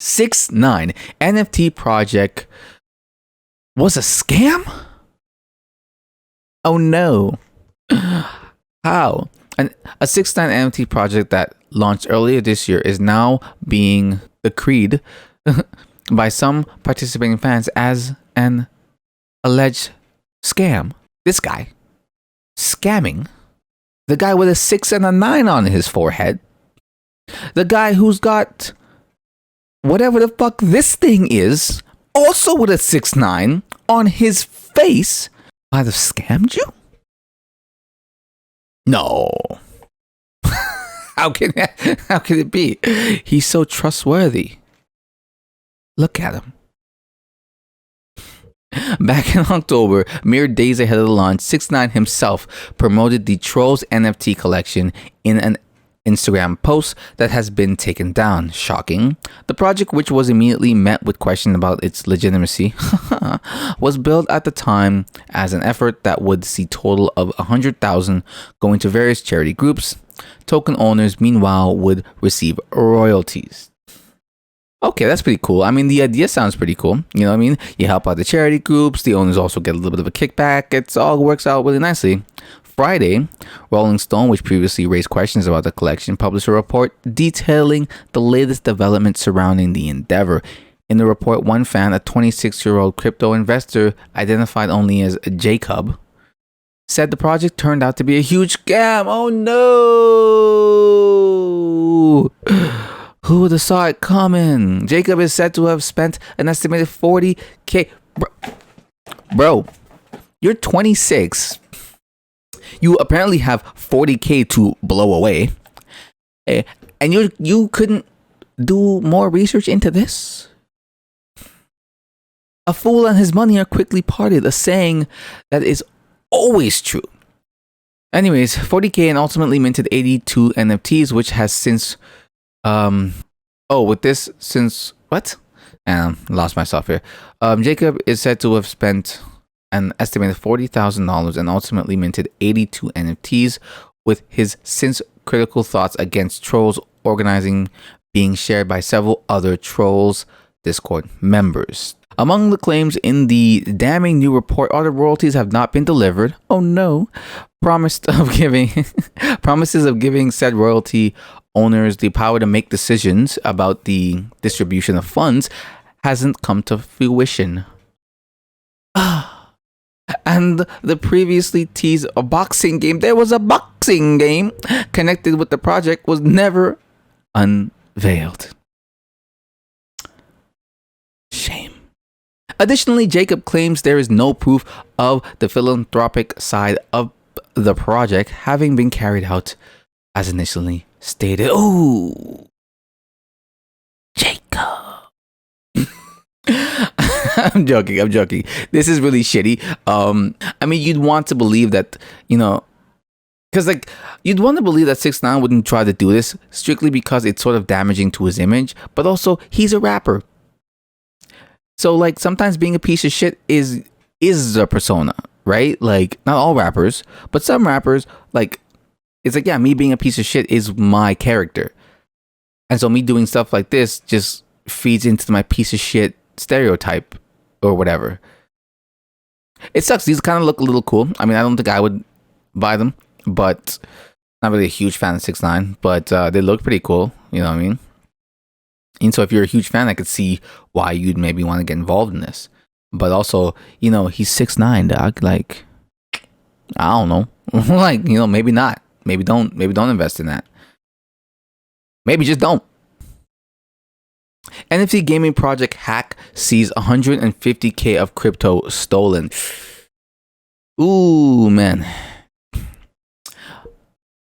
6ix9ine NFT project was a scam? Oh no. How? A 6ix9ine NFT project that launched earlier this year is now being decreed by some participating fans as an alleged scam. This guy scamming the guy with a 6 and a 9 on his forehead, the guy who's got whatever the fuck this thing is, also with a 6ix9ine on his face, might have scammed you? No. How can it be? He's so trustworthy. Look at him. Back in October, mere days ahead of the launch, 6ix9ine himself promoted the Trolls NFT collection in an Instagram post that has been taken down. Shocking. The project, which was immediately met with questions about its legitimacy, was built at the time as an effort that would see total of 100,000 going to various charity groups. Token owners, meanwhile, would receive royalties. Okay, that's pretty cool. I mean, the idea sounds pretty cool. You know what I mean? You help out the charity groups. The owners also get a little bit of a kickback. It all works out really nicely. Friday, Rolling Stone, which previously raised questions about the collection, published a report detailing the latest developments surrounding the endeavor. In the report, one fan, a 26-year-old crypto investor identified only as Jacob, said the project turned out to be a huge scam. Oh no! Who would have saw it coming? Jacob is said to have spent an estimated 40K. Bro, you're 26. You apparently have 40K to blow away. And you couldn't do more research into this? A fool and his money are quickly parted, a saying that is always true. Anyways, 40K and ultimately minted 82 NFTs, which has since... lost myself here. Jacob is said to have spent an estimated $40,000 and ultimately minted 82 NFTs, with his since critical thoughts against trolls organizing being shared by several other Trolls Discord members. Among the claims in the damning new report are the royalties have not been delivered. Oh no. Promises of giving said royalty owners the power to make decisions about the distribution of funds hasn't come to fruition. And the previously teased a boxing game, there was a boxing game connected with the project, was never unveiled. Shame. Additionally, Jacob claims there is no proof of the philanthropic side of the project having been carried out as initially stated. Oh, Jacob. I'm joking. This is really shitty. I mean, you'd want to believe that, because you'd want to believe that 6ix9ine wouldn't try to do this strictly because it's sort of damaging to his image, but also he's a rapper. So sometimes being a piece of shit is a persona, right? Like, not all rappers, but some rappers, me being a piece of shit is my character. And so me doing stuff like this just feeds into my piece of shit stereotype or whatever. It sucks. These kind of look a little cool. I mean, I don't think I would buy them, but not really a huge fan of 6ix9ine, but they look pretty cool. You know what I mean? And so if you're a huge fan, I could see why you'd maybe want to get involved in this. But also, he's 6ix9ine, dog. I don't know. Maybe not. Maybe don't invest in that. Maybe just don't. NFT gaming project hack sees 150K of crypto stolen. Ooh, man.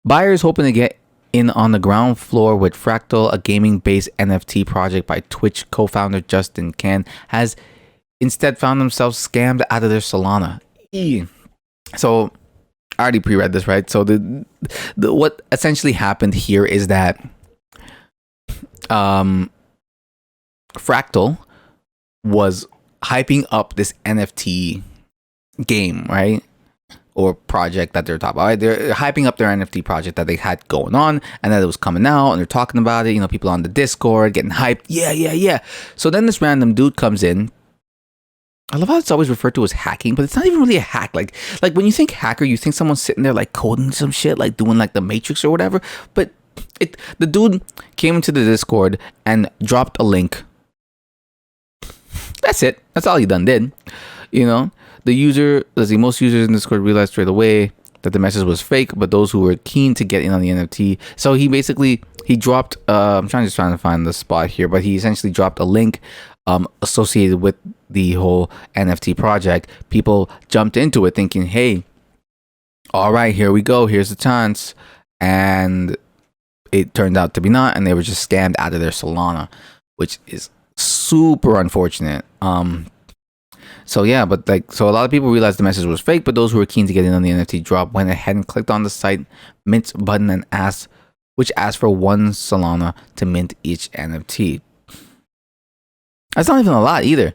Buyers hoping to get in on the ground floor with Fractal, a gaming-based NFT project by Twitch co-founder Justin Can, has instead found themselves scammed out of their Solana. So, I already pre-read this, right? So, the what essentially happened here is that Fractal was hyping up this NFT game, right? or project that they're talking about. Right? They're hyping up their NFT project that they had going on and that it was coming out, and they're talking about it. You know, people on the Discord getting hyped. Yeah. So then this random dude comes in. I love how it's always referred to as hacking, but it's not even really a hack. Like when you think hacker, you think someone's sitting there like coding some shit, like doing like the Matrix or whatever. But the dude came into the Discord and dropped a link. That's it. That's all he did. You know, most users in Discord realized straight away that the message was fake, but those who were keen to get in on the NFT. So he dropped. I'm trying to find the spot here, but he essentially dropped a link associated with the whole NFT project. People jumped into it thinking, hey, all right, here we go. Here's the chance. And it turned out to be not. And they were just scammed out of their Solana, which is super unfortunate. So yeah, but so a lot of people realized the message was fake, but those who were keen to get in on the NFT drop went ahead and clicked on the site mint button and asked for 1 Solana to mint each NFT. That's not even a lot either.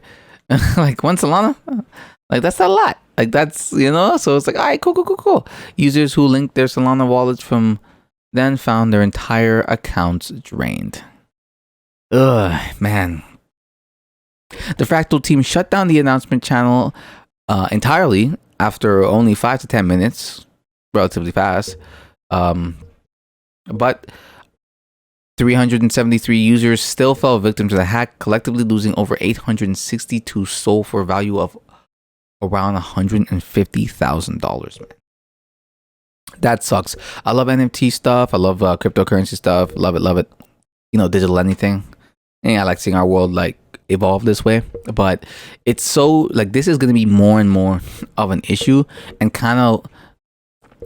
Like 1 Solana, like that's not a lot. Like that's, you know, so it's like, all right, cool. Users who linked their Solana wallets from then found their entire accounts drained. Ugh, man. The Fractal team shut down the announcement channel entirely after only 5 to 10 minutes, relatively fast. But 373 users still fell victim to the hack, collectively losing over 862 SOL for a value of around $150,000. Man, that sucks. I love NFT stuff. I love cryptocurrency stuff. Love it. You know, digital anything. And I like seeing our world like evolve this way. But it's so like this is going to be more and more of an issue, and kind of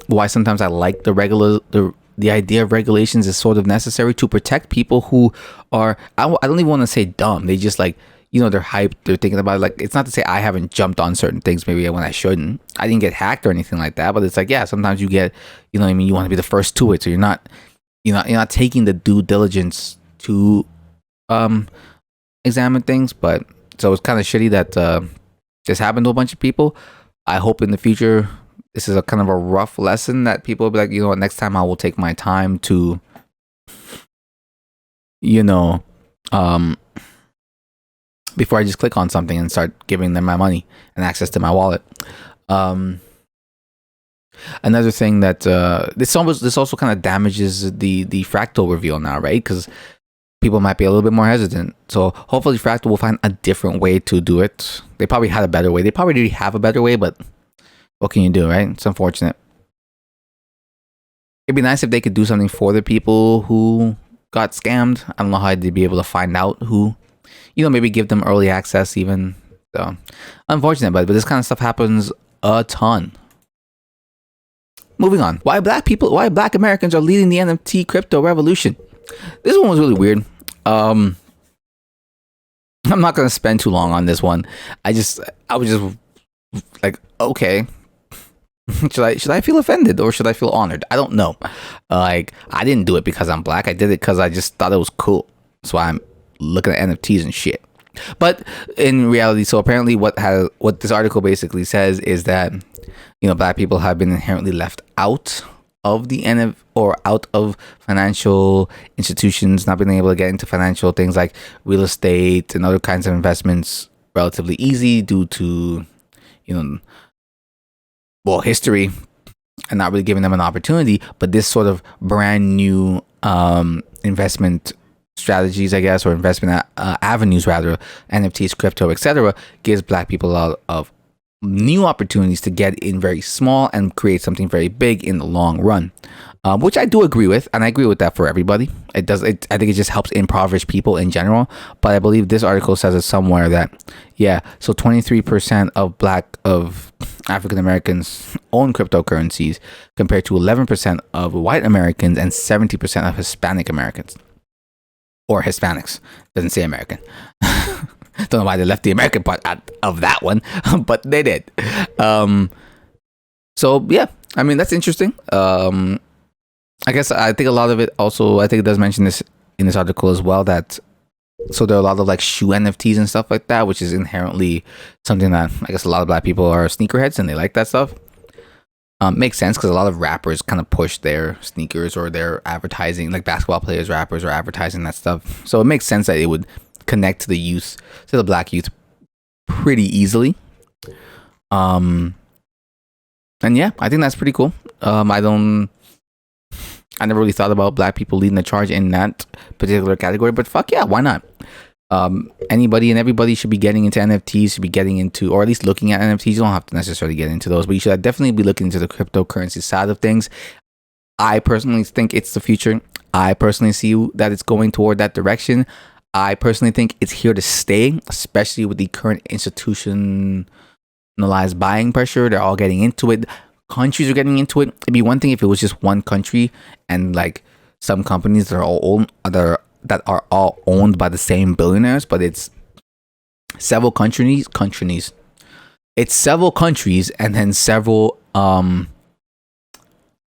why sometimes I like the idea of regulations is sort of necessary to protect people who are, I don't even want to say dumb. They just like, you know, they're hyped. They're thinking about it. Like, it's not to say I haven't jumped on certain things maybe when I shouldn't. I didn't get hacked or anything like that. But it's like, yeah, sometimes you get, you know what I mean? You want to be the first to it. So you're not taking the due diligence to examine things. But so it's kind of shitty that this happened to a bunch of people. I hope in the future, this is a kind of a rough lesson that people will be like, you know what, next time I will take my time to, you know, before I just click on something and start giving them my money and access to my wallet. Another thing that this also kind of damages the Fractal reveal now, right? Because people might be a little bit more hesitant. So hopefully Fractal will find a different way to do it. They probably had a better way. They probably already have a better way, but what can you do, right? It's unfortunate. It'd be nice if they could do something for the people who got scammed. I don't know how they'd be able to find out who, you know, maybe give them early access even. So unfortunate, but this kind of stuff happens a ton. Moving on. Why black Americans are leading the NFT crypto revolution. This one was really weird. I'm not going to spend too long on this one. I was just like, okay. Should I feel offended or should I feel honored? I don't know. Like, I didn't do it because I'm black. I did it because I just thought it was cool. That's why I'm looking at NFTs and shit. But in reality, so apparently what this article basically says is that, you know, black people have been inherently left out of the out of financial institutions, not being able to get into financial things like real estate and other kinds of investments relatively easy due to, you know, well, history, and not really giving them an opportunity. But this sort of brand new investment strategies, I guess, or investment avenues rather, NFTs, crypto, etc., gives black people a lot of new opportunities to get in very small and create something very big in the long run, which I do agree with, and I agree with that for everybody. I think it just helps impoverish people in general. But I believe this article says it somewhere that, yeah, so 23% of African Americans own cryptocurrencies compared to 11% of white Americans and 70% of Hispanic Americans. Or Hispanics. Doesn't say American. Don't know why they left the American part out of that one, but they did. So yeah, I mean, that's interesting. I guess I think a lot of it also, I think it does mention this in this article as well, that so there are a lot of like shoe NFTs and stuff like that, which is inherently something that I guess a lot of black people are sneakerheads and they like that stuff. Makes sense because a lot of rappers kind of push their sneakers or their advertising, like basketball players, rappers are advertising that stuff. So it makes sense that it would connect to the youth, to the black youth, pretty easily. And yeah, I think that's pretty cool. I never really thought about black people leading the charge in that particular category, but fuck yeah, why not? Anybody and everybody should be getting into NFTs, should be getting into, or at least looking at NFTs. You don't have to necessarily get into those, but you should definitely be looking into the cryptocurrency side of things. I personally think it's the future. I personally see that it's going toward that direction. I personally think it's here to stay, especially with the current institutionalized buying pressure. They're all getting into it. Countries are getting into it. It'd be one thing if it was just one country and like some companies that are all owned by the same billionaires, but it's several countries. It's several countries and then several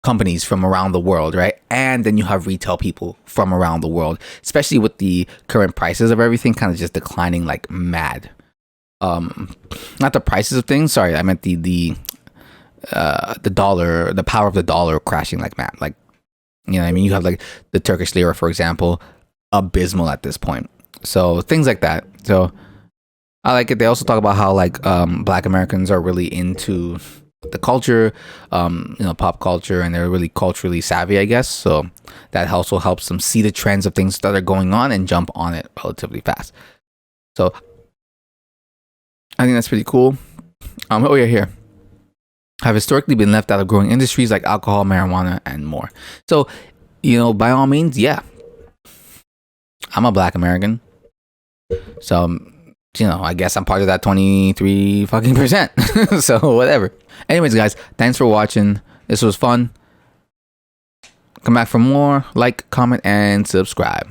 companies from around the world, right? And then you have retail people from around the world, especially with the current prices of everything kind of just declining like mad. Not the prices of things. Sorry, I meant the dollar, the power of the dollar crashing like mad. Like, you know what I mean? You have like the Turkish lira, for example, abysmal at this point. So things like that. So I like it. They also talk about how like black Americans are really into the culture, pop culture, and they're really culturally savvy, I guess. So that also helps them see the trends of things that are going on and jump on it relatively fast. So I think that's pretty cool. Oh yeah, here. Have historically been left out of growing industries like alcohol, marijuana, and more. So, by all means, yeah. I'm a black American. So, I guess I'm part of that 23 fucking percent. So, whatever. Anyways, guys, thanks for watching. This was fun. Come back for more. Like, comment, and subscribe.